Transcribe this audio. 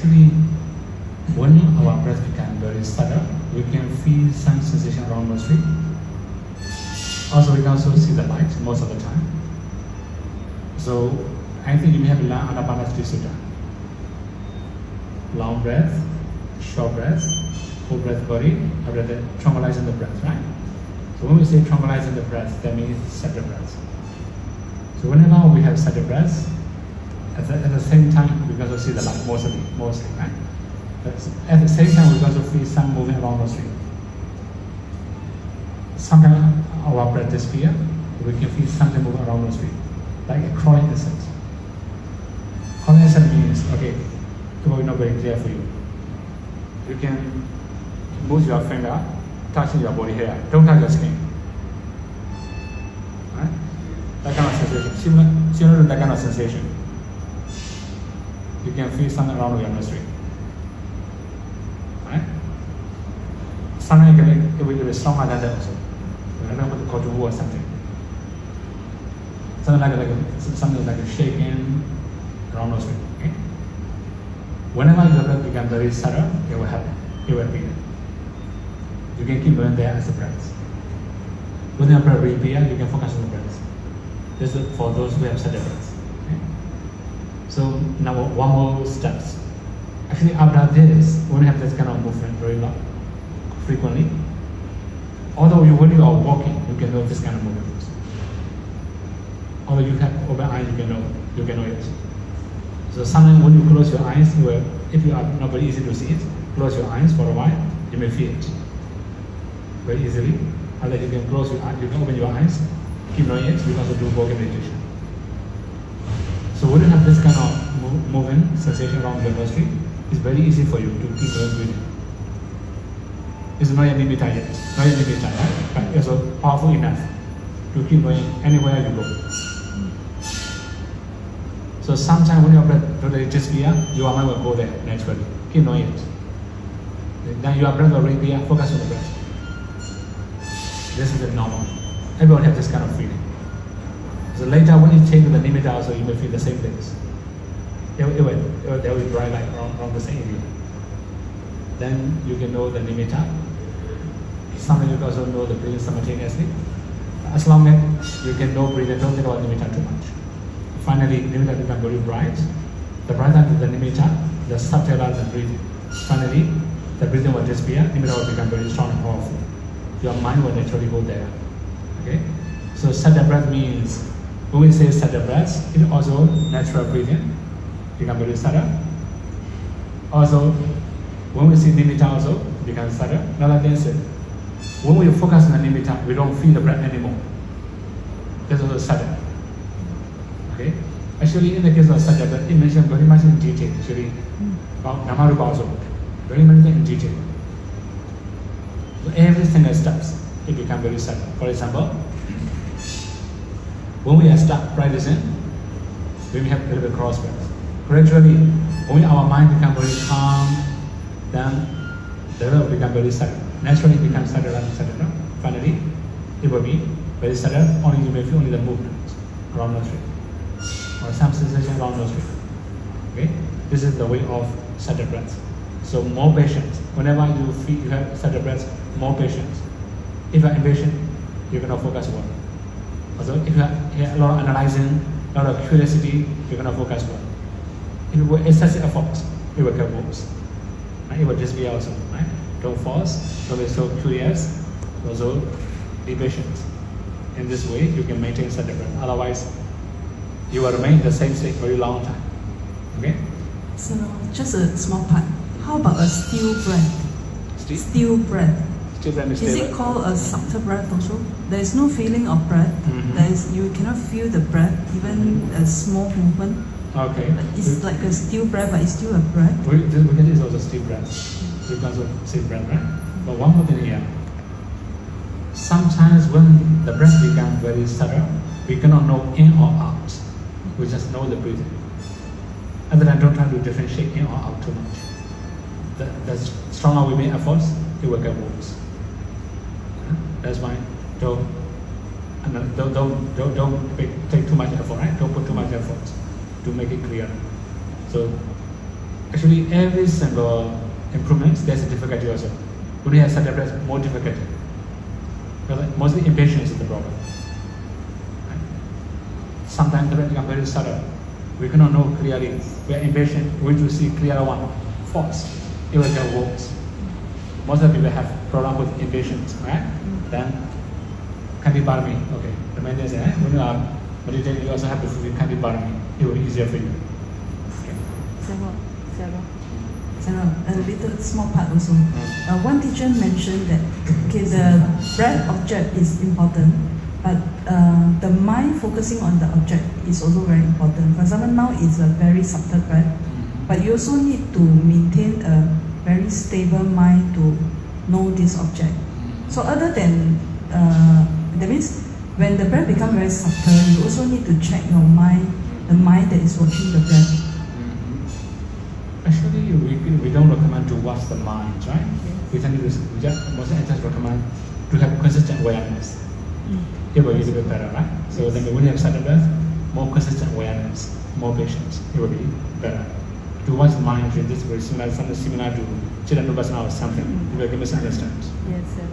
Actually, when our breath becomes very subtle, we can feel some sensation around the street. Also, we can also see the light most of the time. So, I think you may have learned Anapanasati Sutta. Long breath, short breath, full breath body, after that tranquilizing the breath, right? So when we say tranquilizing the breath, that means subtle breath. So whenever we have subtle breath, at the same time we can also see the light mostly, right? But at the same time we can also feel some moving around the street. Sometimes our breath disappears, we can feel something moving around the street, like a crawling insect. Crawling insect means, okay, it will be not very clear for you. You can move your finger, touching your body hair, don't touch your skin. Right? That kind of sensation, similar to that kind of sensation. You can feel something around your nostril. Right? Sometimes it will be stronger than that also. I don't know what to call to or something. Something like a shaking around nostril. Okay? Whenever your breath becomes very subtle, it will happen. It will appear. You can keep going there as a breath. When your breath reappears, you can focus on the breath. This is for those who have subtle breath. Okay? So now one more steps. Actually, after this, when you have this kind of movement very long, frequently, although when you are walking, you can know this kind of movement. Although you have open eyes, you can know it. So sometimes when you close your eyes, if you are not very easy to see it, close your eyes for a while, you may feel it very easily. Or that you can close your eyes, you can open your eyes, keep knowing it, you can also do walking meditation. So when you have this kind of moving sensation around the nostril, it's very easy for you to keep going breathing. It's not a nimitta yet, right? But it's also powerful enough to keep going anywhere you go. So sometimes when your breath totally disappears, your mind will go there naturally. Keep knowing it. Then your breath will reappear, focus on the breath. This is the normal. Everyone has this kind of feeling. So later when you change the nimitta also, you may feel the same things. There will be bright light around the same area. Then you can know the nimitta. Sometimes you can also know the breathing simultaneously. As long as you can know breathing, don't think about nimitta too much. Finally, nimitta becomes very bright. The brighter the nimitta, the subtler the breathing. Finally, the breathing will disappear, nimitta will become very strong and powerful. Your mind will naturally go there. Okay? So subtle breath means, when we say subtle breath, it also natural breathing, become very subtle. Also, when we see nimitta also, becomes subtle. Another thing is, when we focus on the nimitta, we don't feel the breath anymore. That's also subtle. Okay? Actually, in the case of subtle breath, it mentioned very much in detail, actually, about Namarupa also. Very much in detail. So every single steps, it becomes very subtle. For example, when we start practicing, we have a little bit cross breath. Gradually, when our mind becomes very calm, then the breath will become very subtle. Naturally, it becomes subtle and subtle. Finally, it will be very subtle. Only you may feel only the movement around the nostril, or some sensation around the nostril. Okay, this is the way of subtle breath. So more patience. Whenever you feel you have subtle breath, more patience. If you are impatient, you're going to focus well. Also, if you have a lot of analyzing, a lot of curiosity, you're going to focus well. If you put excessive effort, it will get worse. Right? It will just be also. Right? Don't force, don't be so curious, also be patient. In this way, you can maintain subtle breath. Otherwise, you will remain in the same state for a long time. Okay? So, just a small part. How about a still breath? Still breath. Still breath is it called a subtle breath also? There is no feeling of breath. You cannot feel the breath, even a small movement. Okay. It's like a still breath, but it's still a breath. We can use also still breath. Because of still breath, right? But one more thing here. Sometimes when the breath becomes very subtle, we cannot know in or out. We just know the breathing. Other than don't try to differentiate in or out too much. The stronger we make efforts, it will get worse. That's why don't take too much effort, right? Don't put too much effort to make it clear. So Actually, every single improvement, there's a difficulty also. When you have sudden breath, more difficulty. Because mostly impatience is the problem. Right? Sometimes the breath becomes very sudden. We cannot know clearly. We are impatient. We need to see clear one. Force. It will get worse. Most of the people have problem with impatience, right? Then Kandi Parami. Okay. The main thing is when you are meditating, you also have to feel Kandi Parami. It will be easier for you. Okay. Several. A little small part also. One teacher mentioned that the breath object is important, but the mind focusing on the object is also very important. For example, now it's a very subtle breath, but you also need to maintain a very stable mind to know this object. So other than that means when the breath becomes very subtle, you also need to check your mind, the mind that is watching the breath. Actually, we don't recommend to watch the mind, right? We tend to mostly recommend to have consistent awareness. It will be a little bit better, right? So then when you have sudden breath, more consistent awareness, more patience, it will be better. To watch the mind, this is very similar, something similar to Chiranubhasana or something. You will get misunderstood. Yes, sir.